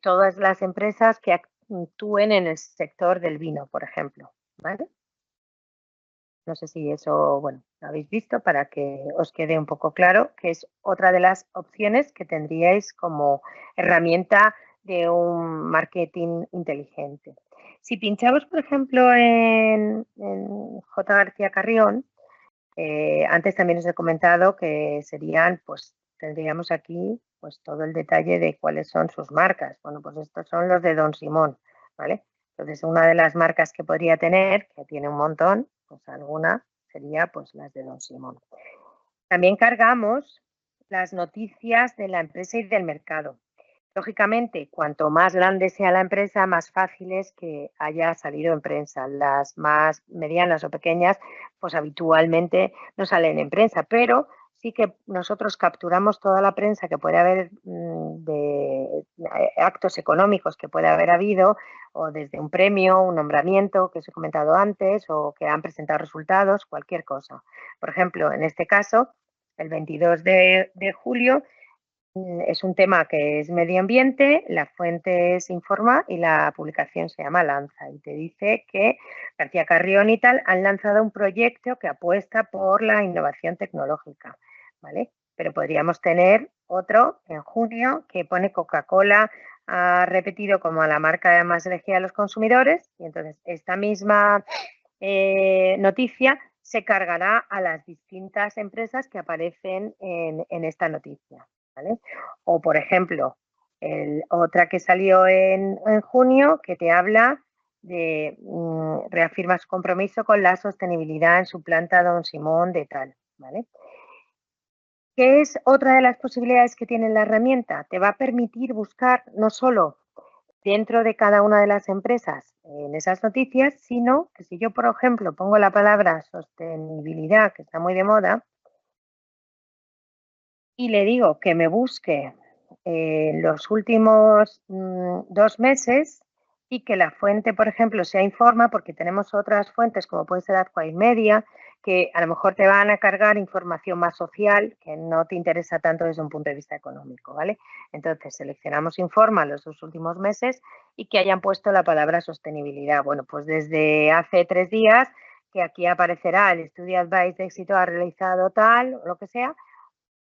todas las empresas que actúen en el sector del vino, por ejemplo, ¿vale? No sé si eso, bueno, lo habéis visto para que os quede un poco claro, que es otra de las opciones que tendríais como herramienta de un marketing inteligente. Si pinchamos, por ejemplo, en J. García Carrión, antes también os he comentado que serían, pues tendríamos aquí pues todo el detalle de cuáles son sus marcas. Bueno, pues estos son los de Don Simón, ¿vale? Entonces, una de las marcas que podría tener, que tiene un montón, pues alguna sería pues las de Don Simón. También cargamos las noticias de la empresa y del mercado. Lógicamente, cuanto más grande sea la empresa, más fácil es que haya salido en prensa. Las más medianas o pequeñas, pues habitualmente no salen en prensa, pero sí que nosotros capturamos toda la prensa que puede haber de actos económicos que puede haber habido, o desde un premio, un nombramiento que os he comentado antes, o que han presentado resultados, cualquier cosa. Por ejemplo, en este caso, el 22 de julio, es un tema que es medio ambiente, la fuente es Informa y la publicación se llama Lanza y te dice que García Carrión y tal han lanzado un proyecto que apuesta por la innovación tecnológica, ¿vale? Pero podríamos tener otro en junio que pone Coca-Cola ha repetido como la marca más elegida de los consumidores y entonces esta misma noticia se cargará a las distintas empresas que aparecen en esta noticia. ¿Vale? O, por ejemplo, otra que salió en junio que te habla de reafirma su compromiso con la sostenibilidad en su planta Don Simón de tal. ¿Vale? ¿Qué es otra de las posibilidades que tiene la herramienta? Te va a permitir buscar no solo dentro de cada una de las empresas en esas noticias, sino que si yo, por ejemplo, pongo la palabra sostenibilidad, que está muy de moda, y le digo que me busque los últimos 2 meses y que la fuente, por ejemplo, sea Informa, porque tenemos otras fuentes como puede ser Azqua Media, que a lo mejor te van a cargar información más social que no te interesa tanto desde un punto de vista económico, ¿vale? Entonces, seleccionamos Informa los 2 últimos meses y que hayan puesto la palabra sostenibilidad. Bueno, pues desde hace 3 días que aquí aparecerá el estudio Advice de éxito ha realizado tal, o lo que sea,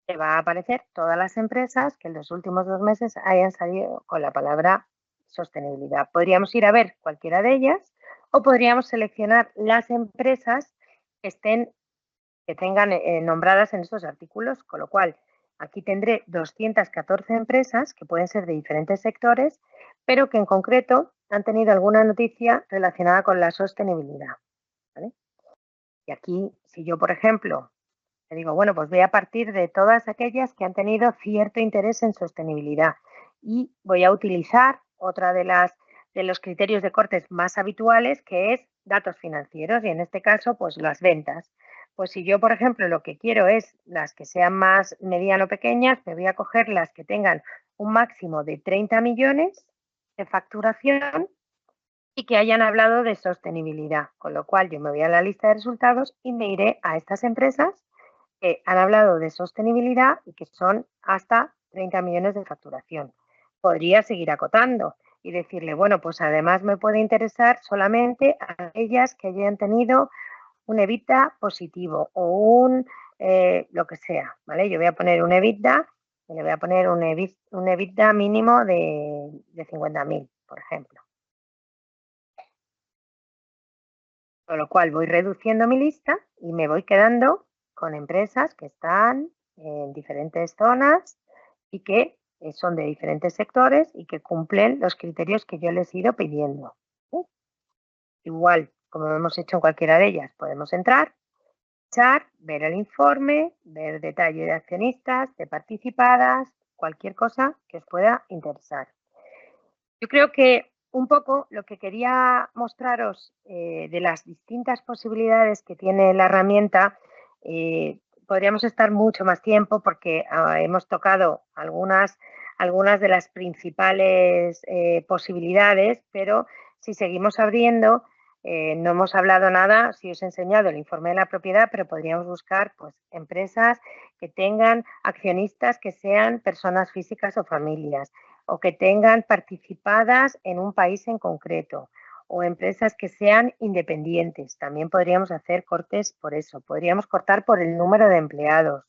te va a aparecer todas las empresas que en los últimos 2 meses hayan salido con la palabra sostenibilidad. Podríamos ir a ver cualquiera de ellas o podríamos seleccionar las empresas que tengan nombradas en estos artículos, con lo cual aquí tendré 214 empresas que pueden ser de diferentes sectores, pero que en concreto han tenido alguna noticia relacionada con la sostenibilidad. ¿Vale? Y aquí, si yo, por ejemplo, te digo, bueno, pues voy a partir de todas aquellas que han tenido cierto interés en sostenibilidad y voy a utilizar otra de los criterios de cortes más habituales, que es datos financieros y en este caso, pues las ventas. Pues si yo, por ejemplo, lo que quiero es las que sean más mediano pequeñas, me voy a coger las que tengan un máximo de 30 millones de facturación y que hayan hablado de sostenibilidad, con lo cual yo me voy a la lista de resultados y me iré a estas empresas que han hablado de sostenibilidad y que son hasta 30 millones de facturación. Podría seguir acotando y decirle, bueno, pues además me puede interesar solamente a aquellas que hayan tenido un EBITDA positivo o lo que sea, ¿vale? Yo voy a poner un EBITDA y le voy a poner un EBITDA mínimo de 50.000, por ejemplo. Con lo cual voy reduciendo mi lista y me voy quedando con empresas que están en diferentes zonas y que son de diferentes sectores y que cumplen los criterios que yo les he ido pidiendo. Igual, como hemos hecho en cualquiera de ellas, podemos entrar, ver el informe, ver detalle de accionistas, de participadas, cualquier cosa que os pueda interesar. Yo creo que un poco lo que quería mostraros de las distintas posibilidades que tiene la herramienta, podríamos estar mucho más tiempo porque hemos tocado algunas de las principales posibilidades, pero si seguimos abriendo, No hemos hablado nada, si os he enseñado el informe de la propiedad, pero podríamos buscar pues, empresas que tengan accionistas que sean personas físicas o familias, o que tengan participadas en un país en concreto, o empresas que sean independientes. También podríamos hacer cortes por eso. Podríamos cortar por el número de empleados.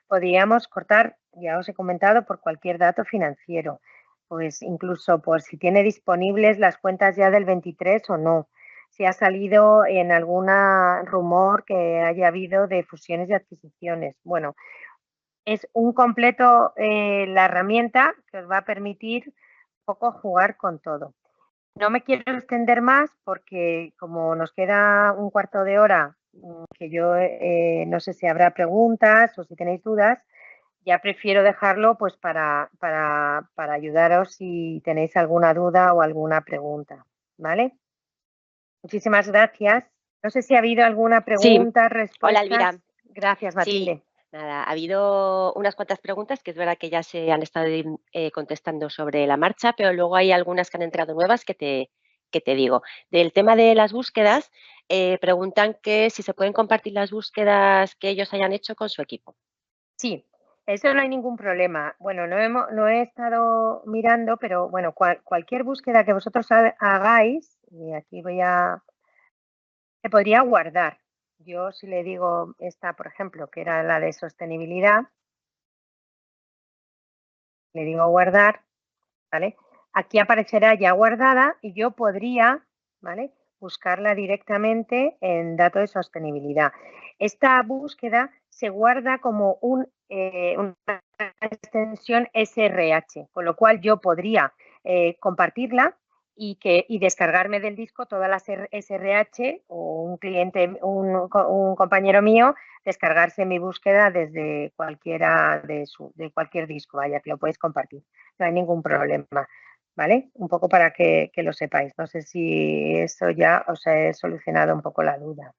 Podríamos cortar, ya os he comentado, por cualquier dato financiero. Pues incluso por si tiene disponibles las cuentas ya del 23 o no. Si ha salido en algún rumor que haya habido de fusiones y adquisiciones. Bueno, es un completo la herramienta que os va a permitir un poco jugar con todo. No me quiero extender más porque como nos queda un cuarto de hora, que yo no sé si habrá preguntas o si tenéis dudas, ya prefiero dejarlo pues para ayudaros si tenéis alguna duda o alguna pregunta, ¿vale? Muchísimas gracias. No sé si ha habido alguna Sí. pregunta, Hola, respuestas. Elvira. Gracias, Matilde. Sí, nada, ha habido unas cuantas preguntas que es verdad que ya se han estado contestando sobre la marcha, pero luego hay algunas que han entrado nuevas que te digo. Del tema de las búsquedas, preguntan que si se pueden compartir las búsquedas que ellos hayan hecho con su equipo. Sí, eso no hay ningún problema. Bueno, no he estado mirando, pero bueno, cualquier búsqueda que vosotros hagáis, y aquí se podría guardar. Yo si le digo esta, por ejemplo, que era la de sostenibilidad, le digo guardar, ¿vale? Aquí aparecerá ya guardada y yo podría, ¿vale?, buscarla directamente en datos de sostenibilidad. Esta búsqueda se guarda como una extensión SRH, con lo cual yo podría compartirla y descargarme del disco todas las SRH o un cliente, un compañero mío, descargarse mi búsqueda desde cualquiera de cualquier disco, vaya, que lo podéis compartir. No hay ningún problema, ¿vale? Un poco para que lo sepáis. No sé si eso ya os he solucionado un poco la duda,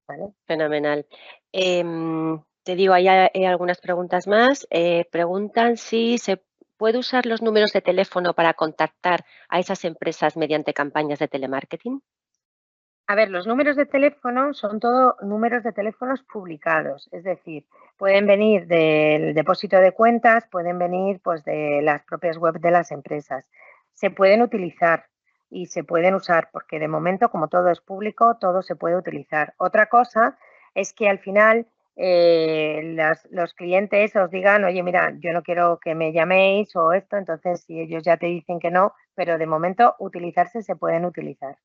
¿vale? Fenomenal. Te digo, hay algunas preguntas más. Preguntan si se puede usar los números de teléfono para contactar a esas empresas mediante campañas de telemarketing. A ver, los números de teléfono son todo números de teléfonos publicados, es decir, pueden venir del depósito de cuentas, pueden venir pues de las propias webs de las empresas. Se pueden utilizar y se pueden usar porque de momento, como todo es público, todo se puede utilizar. Otra cosa es que al final los clientes os digan, oye, mira, yo no quiero que me llaméis o esto, entonces si ellos ya te dicen que no, pero de momento utilizarse se pueden utilizar.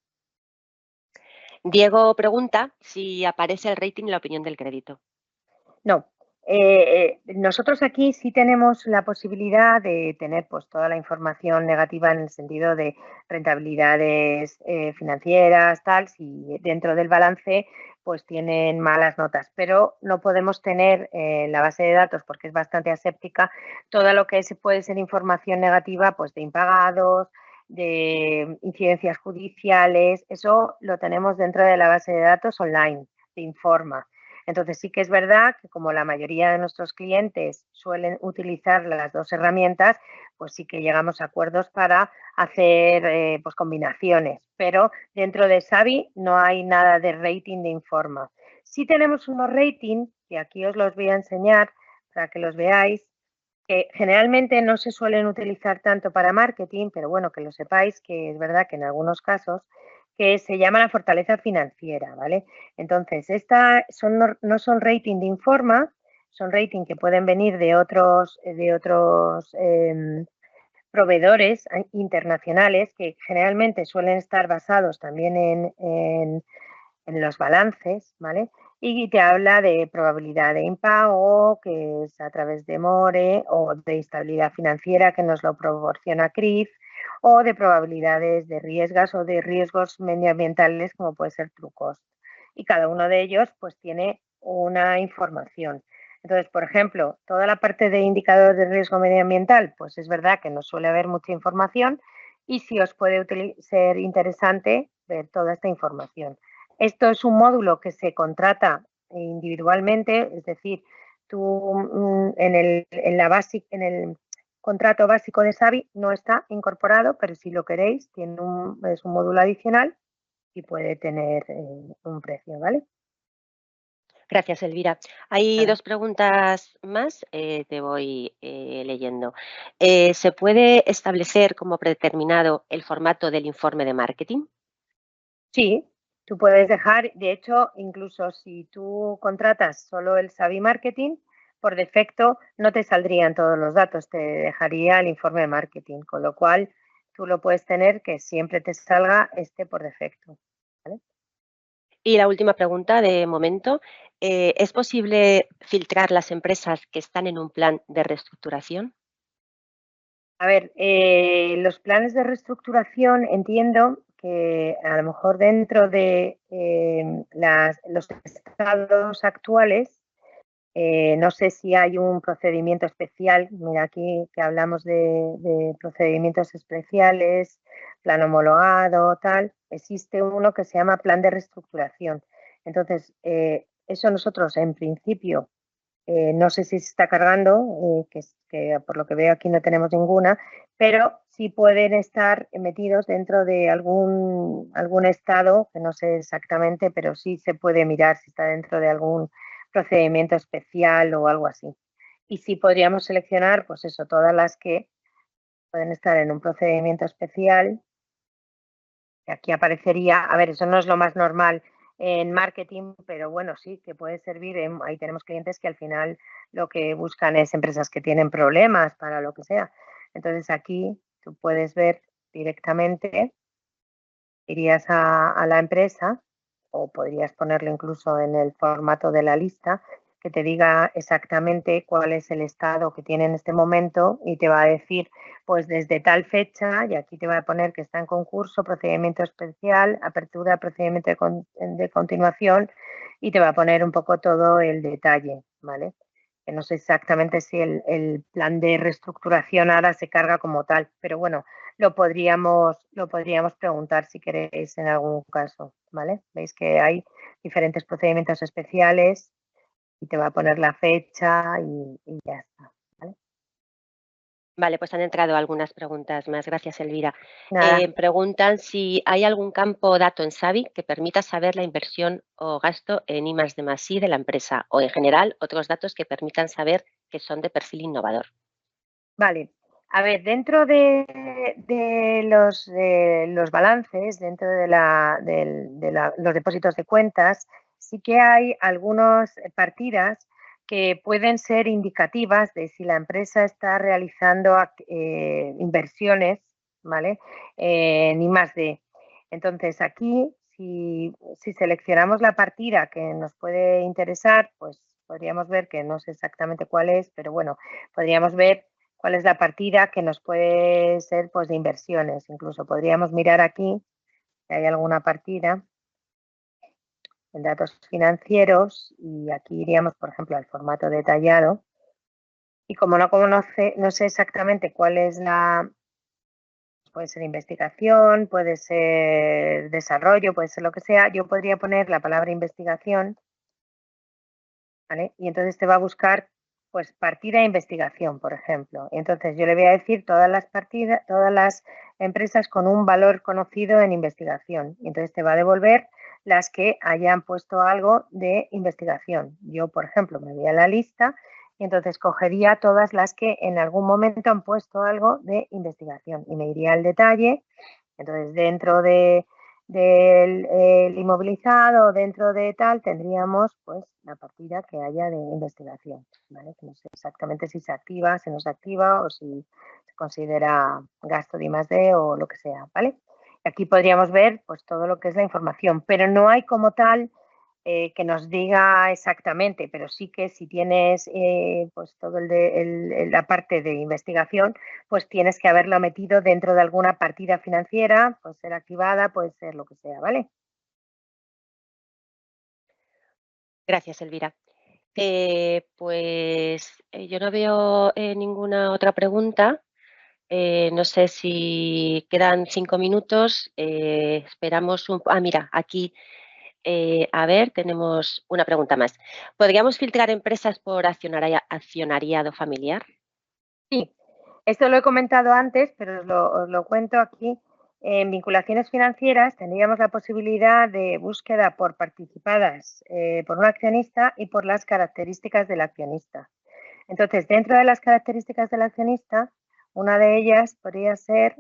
Diego pregunta si aparece el rating y la opinión del crédito. No. Nosotros aquí sí tenemos la posibilidad de tener pues toda la información negativa en el sentido de rentabilidades financieras, tal, si dentro del balance pues tienen malas notas, pero no podemos tener en la base de datos, porque es bastante aséptica, todo lo que puede ser información negativa pues de impagados, de incidencias judiciales, eso lo tenemos dentro de la base de datos online, de Informa. Entonces sí que es verdad que como la mayoría de nuestros clientes suelen utilizar las dos herramientas, pues sí que llegamos a acuerdos para hacer pues combinaciones, pero dentro de Savi no hay nada de rating de Informa. Sí tenemos unos rating, que aquí os los voy a enseñar para que los veáis, que generalmente no se suelen utilizar tanto para marketing, pero bueno, que lo sepáis que es verdad que en algunos casos que se llama la fortaleza financiera, ¿vale? Entonces, estas no son rating de Informa, son rating que pueden venir de otros proveedores internacionales que generalmente suelen estar basados también en los balances, ¿vale? Y te habla de probabilidad de impago, que es a través de MORE, o de estabilidad financiera, que nos lo proporciona CRIF, o de probabilidades de riesgos o de riesgos medioambientales, como puede ser Trucost. Y cada uno de ellos pues tiene una información. Entonces, por ejemplo, toda la parte de indicador de riesgo medioambiental, pues es verdad que no suele haber mucha información y sí os puede ser interesante ver toda esta información. Esto es un módulo que se contrata individualmente, es decir, tú en el contrato básico de Savi no está incorporado, pero si lo queréis, es un módulo adicional sí puede tener un precio, ¿vale? Gracias, Elvira. Hay Nada. 2 preguntas más, te voy leyendo. ¿Se puede establecer como predeterminado el formato del informe de marketing? Sí, tú puedes dejar, de hecho, incluso si tú contratas solo el Savvy Marketing, por defecto no te saldrían todos los datos, te dejaría el informe de marketing, con lo cual tú lo puedes tener que siempre te salga este por defecto, ¿vale? Y la última pregunta de momento, ¿es posible filtrar las empresas que están en un plan de reestructuración? A ver, los planes de reestructuración entiendo que a lo mejor dentro de los estados actuales, no sé si hay un procedimiento especial. Mira, aquí que hablamos de procedimientos especiales, plan homologado, tal, existe uno que se llama plan de reestructuración. Entonces, eso nosotros en principio no sé si se está cargando, que por lo que veo aquí no tenemos ninguna, pero sí pueden estar metidos dentro de algún estado, que no sé exactamente, pero sí se puede mirar si está dentro de algún procedimiento especial o algo así. Y sí podríamos seleccionar, pues eso, todas las que pueden estar en un procedimiento especial. Aquí aparecería, a ver, eso no es lo más normal en marketing, pero bueno, sí, que puede servir. Ahí tenemos clientes que al final lo que buscan es empresas que tienen problemas para lo que sea. Entonces aquí tú puedes ver directamente, irías a la empresa o podrías ponerlo incluso en el formato de la lista que te diga exactamente cuál es el estado que tiene en este momento y te va a decir, pues desde tal fecha, y aquí te va a poner que está en concurso, procedimiento especial, apertura, procedimiento de continuación, y te va a poner un poco todo el detalle, ¿vale? Que no sé exactamente si el plan de reestructuración ahora se carga como tal, pero bueno, lo podríamos preguntar si queréis en algún caso, ¿vale? Veis que hay diferentes procedimientos especiales y te va a poner la fecha y ya está, ¿vale? Vale, pues han entrado algunas preguntas más. Gracias, Elvira. Nada, Preguntan si hay algún campo dato en Savi que permita saber la inversión o gasto en I+D+I de la empresa o, en general, otros datos que permitan saber que son de perfil innovador. vale. A ver, dentro de los balances, dentro de los depósitos de cuentas, sí que hay algunas partidas que pueden ser indicativas de si la empresa está realizando inversiones, ¿vale? En I+D. Entonces, aquí, si seleccionamos la partida que nos puede interesar, pues podríamos ver que no sé exactamente cuál es, pero bueno, podríamos ver cuál es la partida que nos puede ser pues de inversiones. Incluso podríamos mirar aquí si hay alguna partida en datos financieros y aquí iríamos, por ejemplo, al formato detallado. Y como no sé exactamente cuál es puede ser investigación, puede ser desarrollo, puede ser lo que sea, yo podría poner la palabra investigación, ¿vale? Y entonces te va a buscar pues partida de investigación, por ejemplo. Y entonces yo le voy a decir todas las partidas, todas las empresas con un valor conocido en investigación. Y entonces te va a devolver las que hayan puesto algo de investigación. Yo, por ejemplo, me voy a la lista y entonces cogería todas las que en algún momento han puesto algo de investigación y me iría al detalle. Entonces, dentro del inmovilizado, dentro de tal, tendríamos pues la partida que haya de investigación, ¿vale? Que no sé exactamente si se activa, si no se activa o si se considera gasto de I+D o lo que sea, ¿vale? Aquí podríamos ver pues todo lo que es la información, pero no hay como tal que nos diga exactamente, pero sí que si tienes pues todo la parte de investigación, pues tienes que haberlo metido dentro de alguna partida financiera, puede ser activada, puede ser lo que sea, ¿vale? Gracias, Elvira. Yo no veo ninguna otra pregunta. No sé si quedan 5 minutos. Esperamos un... Ah, mira, aquí, a ver, tenemos una pregunta más. ¿Podríamos filtrar empresas por accionariado familiar? Sí, esto lo he comentado antes, pero os lo cuento aquí. En vinculaciones financieras tendríamos la posibilidad de búsqueda por participadas por un accionista y por las características del accionista. Entonces, dentro de las características del accionista, una de ellas podría ser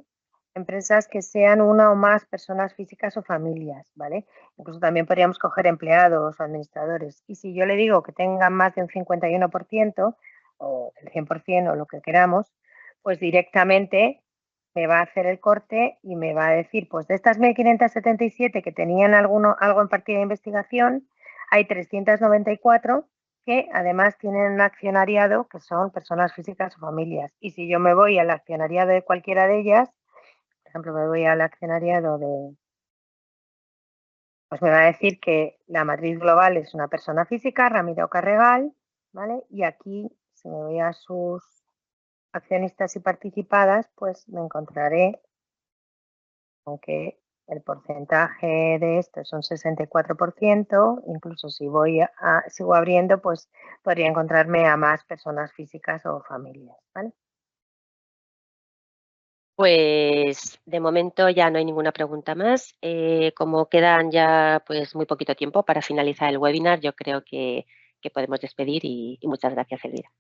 empresas que sean una o más personas físicas o familias, ¿vale? Incluso también podríamos coger empleados o administradores. Y si yo le digo que tengan más de un 51% o el 100% o lo que queramos, pues directamente me va a hacer el corte y me va a decir, pues de estas 1.577 que tenían algo en partida de investigación, hay 394 que además tienen un accionariado que son personas físicas o familias. Y si yo me voy al accionariado de cualquiera de ellas, por ejemplo, me voy al accionariado de, pues me va a decir que la matriz global es una persona física, Ramiro Carregal, ¿vale? Y aquí, si me voy a sus accionistas y participadas, pues me encontraré con que el porcentaje de esto es un 64%, incluso si sigo abriendo, pues podría encontrarme a más personas físicas o familias, ¿vale? Pues de momento ya no hay ninguna pregunta más. Como quedan ya pues muy poquito tiempo para finalizar el webinar, yo creo que podemos despedir y muchas gracias, Elvira.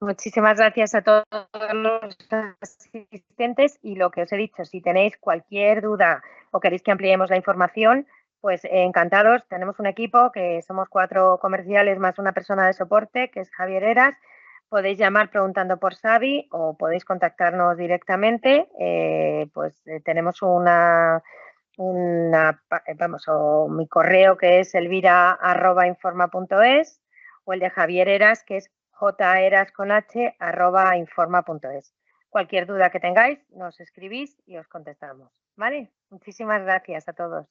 Muchísimas gracias a todos los asistentes y lo que os he dicho, si tenéis cualquier duda o queréis que ampliemos la información, pues encantados. Tenemos un equipo que somos 4 comerciales más una persona de soporte, que es Javier Heras. Podéis llamar preguntando por Xavi o podéis contactarnos directamente. Tenemos mi correo que es elvira@informa.es o el de Javier Heras, que es jaeras@informa.es. Cualquier duda que tengáis, nos escribís y os contestamos. ¿Vale? Muchísimas gracias a todos.